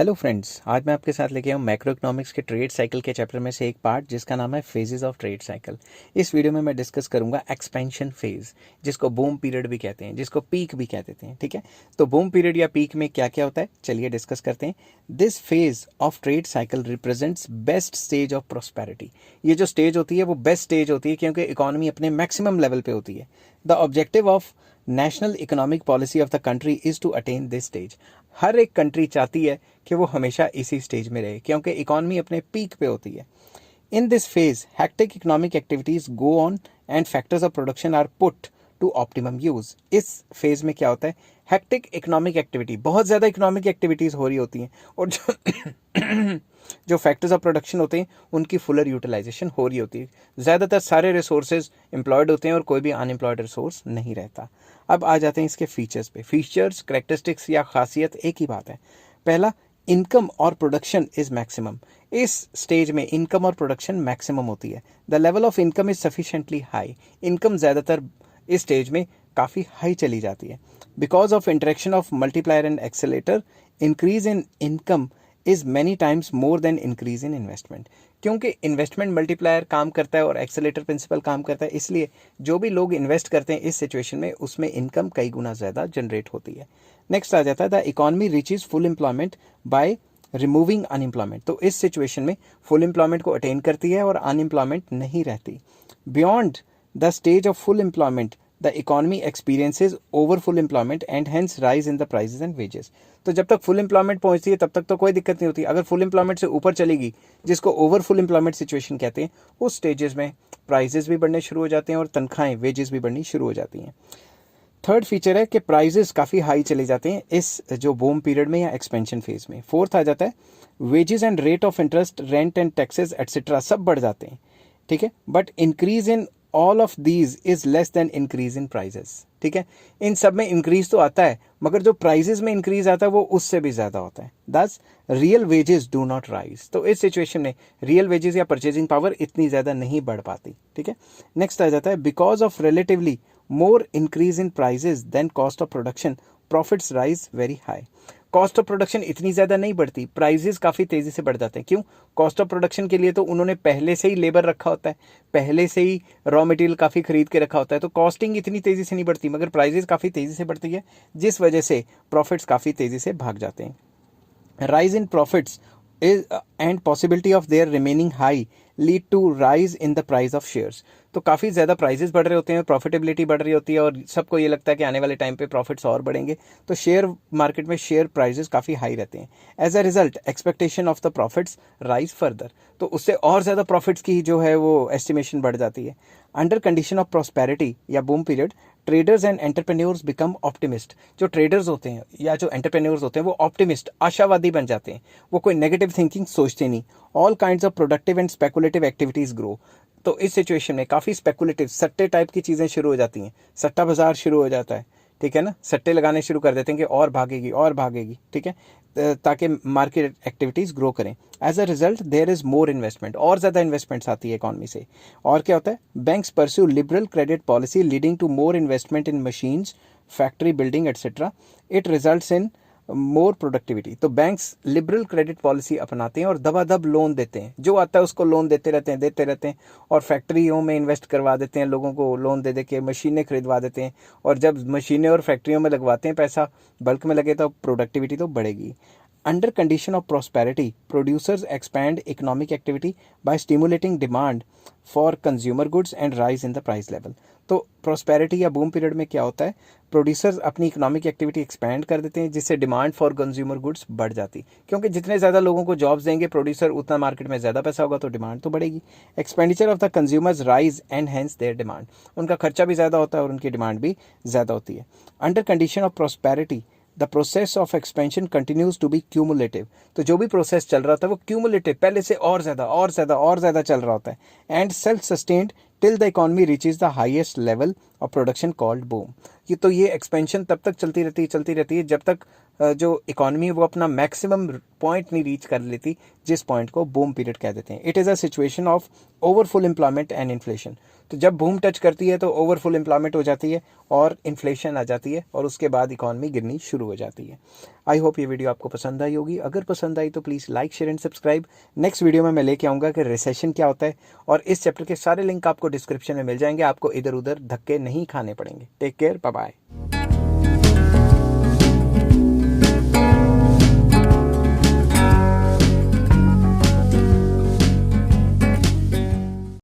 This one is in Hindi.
हेलो फ्रेंड्स, आज मैं आपके साथ लेके आया हूँ मैक्रो इकोनॉमिक्स के ट्रेड साइकिल के चैप्टर में से एक पार्ट जिसका नाम है फेजेस ऑफ ट्रेड साइकिल। इस वीडियो में मैं डिस्कस करूंगा एक्सपेंशन फेज, जिसको बूम पीरियड भी कहते हैं, जिसको पीक भी कह देते हैं। ठीक है, तो बूम पीरियड या पीक में क्या क्या होता है, चलिए डिस्कस करते हैं। This phase of trade cycle represents best stage of prosperity. ये जो स्टेज होती है वो बेस्ट स्टेज होती है क्योंकि इकोनॉमी अपने मैक्सिमम लेवल पे होती है। The objective of national economic policy of the country is to attain this stage. हर एक कंट्री चाहती है कि वो हमेशा इसी स्टेज में रहे क्योंकि इकोनॉमी अपने पीक पे होती है। In this phase hectic economic activities go on and factors of production are put to optimum use. इस फेज में क्या होता है, हेक्टिक इकोनॉमिक एक्टिविटी, बहुत ज़्यादा इकोनॉमिक एक्टिविटीज़ हो रही होती हैं और जो जो फैक्टर्स ऑफ प्रोडक्शन होते हैं उनकी फुलर यूटिलाइजेशन हो रही होती है। ज़्यादातर सारे रिसोर्सेज एम्प्लॉयड होते हैं और कोई भी अनएम्प्लॉयड रिसोर्स नहीं रहता। अब आ जाते हैं इसके फीचर्स पे। फीचर्स, करेक्टरिस्टिक्स या खासियत एक ही बात है। पहला, इनकम और प्रोडक्शन इज मैक्सिमम। इस स्टेज में इनकम और प्रोडक्शन मैक्सिमम होती है। The level of income is sufficiently high. Income ज़्यादातर इस स्टेज में काफ़ी हाई चली जाती है। Because of interaction of multiplier and accelerator, increase in income is many times more than increase in investment. क्योंकि इन्वेस्टमेंट मल्टीप्लायर काम करता है और एक्सेलेटर प्रिंसिपल काम करता है, इसलिए जो भी लोग इन्वेस्ट करते हैं इस सिचुएशन में उसमें इनकम कई गुना ज़्यादा जनरेट होती है। नेक्स्ट आ जाता है the economy reaches full employment by removing unemployment. तो इस सिचुएशन में फुल एम्प्लॉयमेंट को अटेन करती है और अनएम्प्लॉयमेंट नहीं रहती। Beyond the stage of full employment the economy experiences over full employment and hence rise in the prices and wages. तो जब तक फुल एम्प्लॉयमेंट पहुंचती है तब तक तो कोई दिक्कत नहीं होती। अगर फुल एम्प्लॉयमेंट से ऊपर चलेगी, जिसको ओवर फुल एम्प्लॉयमेंट सिचुएशन कहते हैं, उस स्टेजेस में प्राइसेस भी बढ़ने शुरू हो जाते हैं और तनख्वाहें, वेजेस भी बढ़नी शुरू हो जाती हैं। थर्ड फीचर है कि प्राइजेस काफ़ी हाई चले जाते हैं इस जो बूम पीरियड में या एक्सपेंशन फेज में। फोर्थ आ जाता है wages and rate of interest, rent and taxes etcetera सब बढ़ जाते हैं। ठीक है, but increase in all of these is less than increase in prices. ठीक है, इन सब में इंक्रीज तो आता है मगर जो प्राइजेस में इंक्रीज आता है वो उससे भी ज़्यादा होता है। दस real wages do not rise. तो इस सिचुएशन में रियल वेजेस या परचेजिंग पावर इतनी ज़्यादा नहीं बढ़ पाती। ठीक है, नेक्स्ट आ जाता है because of relatively more increase in prices than cost of production, profits rise very high. Cost of production इतनी ज़्यादा नहीं बढ़ती, प्राइजेस काफ़ी तेज़ी से बढ़ जाते हैं। क्यों? कॉस्ट ऑफ प्रोडक्शन के लिए तो उन्होंने पहले से ही लेबर रखा होता है, पहले से ही रॉ मटेरियल काफ़ी खरीद के रखा होता है, तो कॉस्टिंग इतनी तेज़ी से नहीं बढ़ती मगर प्राइजेस काफ़ी तेज़ी से बढ़ती है, जिस वजह से प्रॉफिट्स काफ़ी तेज़ी से भाग जाते हैं। Rise in profits is and possibility of their remaining high lead to rise in the price of shares। तो काफ़ी ज़्यादा प्राइजेस बढ़ रहे होते हैं, प्रॉफिटेबिलिटी बढ़ रही होती है और सबको ये लगता है कि आने वाले टाइम पे प्रॉफिट्स और बढ़ेंगे, तो शेयर मार्केट में शेयर प्राइजेस काफ़ी हाई रहते हैं। As a result expectation of the profits rise further. तो उससे और ज़्यादा प्रॉफिट्स की जो है वो एस्टिमेशन बढ़ जाती है। अंडर कंडीशन ऑफ प्रॉस्पेरिटी या boom period, traders and entrepreneurs become optimist. जो ट्रेडर्स होते हैं या जो एंटरप्रेन्योर्स होते हैं वो ऑप्टिमिस्ट, आशावादी बन जाते हैं, वो कोई नेगेटिव थिंकिंग सोचते नहीं। All kinds of productive and speculative activities grow. तो इस सिचुएशन में काफ़ी स्पेकुलेटिव, सट्टे टाइप की चीज़ें शुरू हो जाती हैं, सट्टा बाजार शुरू हो जाता है। ठीक है ना, सट्टे लगाने शुरू कर देते हैं कि और भागेगी और भागेगी। ठीक है, ताकि मार्केट एक्टिविटीज़ ग्रो करें। As a result there is more investment, और ज़्यादा इन्वेस्टमेंट्स आती है इकॉनमी से। और क्या होता है, banks pursue liberal credit policy leading to more investment in machines, factory building etcetera. It results in more productivity. तो बैंक्स लिबरल क्रेडिट पॉलिसी अपनाते हैं और दबादब लोन देते हैं, जो आता है उसको लोन देते रहते हैं और फैक्ट्रियों में इन्वेस्ट करवा देते हैं, लोगों को लोन दे दे के मशीनें खरीदवा देते हैं। और जब मशीनें और फैक्ट्रियों में लगवाते हैं पैसा, बल्क में लगे, तो प्रोडक्टिविटी तो बढ़ेगी। Under condition of prosperity, producers expand economic activity by stimulating demand for consumer goods and rise in the price level। तो prosperity या boom period में क्या होता है, प्रोड्यूसर्स अपनी इकोनॉमिक एक्टिविटी एक्सपैंड कर देते हैं जिससे डिमांड फॉर कंज्यूमर गुड्स बढ़ जाती, क्योंकि जितने ज़्यादा लोगों को जॉब्स देंगे प्रोड्यूसर उतना मार्केट में ज़्यादा पैसा होगा तो डिमांड तो बढ़ेगी। Expenditure of the consumers rise and hence their demand. उनका खर्चा भी ज़्यादा होता है और उनकी डिमांड भी ज़्यादा होती है। Under condition of prosperity the process of expansion continues to be cumulative. तो जो भी प्रोसेस चल रहा था वो क्यूमुलेटिव, पहले से और ज़्यादा और ज़्यादा और ज़्यादा चल रहा होता है। And self sustained till the economy reaches the highest level of production called boom. ये तो ये एक्सपेंशन तब तक चलती रहती है जब तक जो इकोनॉमी है वो अपना मैक्सिमम पॉइंट नहीं रीच कर लेती, जिस पॉइंट को बूम पीरियड कह देते हैं। It is a situation of overfull employment and inflation. तो जब बूम टच करती है तो ओवरफुल एम्प्लॉयमेंट हो जाती है और इन्फ्लेशन आ जाती है, और उसके बाद इकॉनमी गिरनी शुरू हो जाती है। आई होप ये वीडियो आपको पसंद आई होगी। अगर पसंद आई तो please like, share and subscribe. Next video में मैं लेके आऊँगा कि रिसेशन क्या होता है, और इस चैप्टर के सारे लिंक आपको डिस्क्रिप्शन में मिल जाएंगे। आपको इधर उधर धक्के नहीं खाने पड़ेंगे। Take care, bye bye.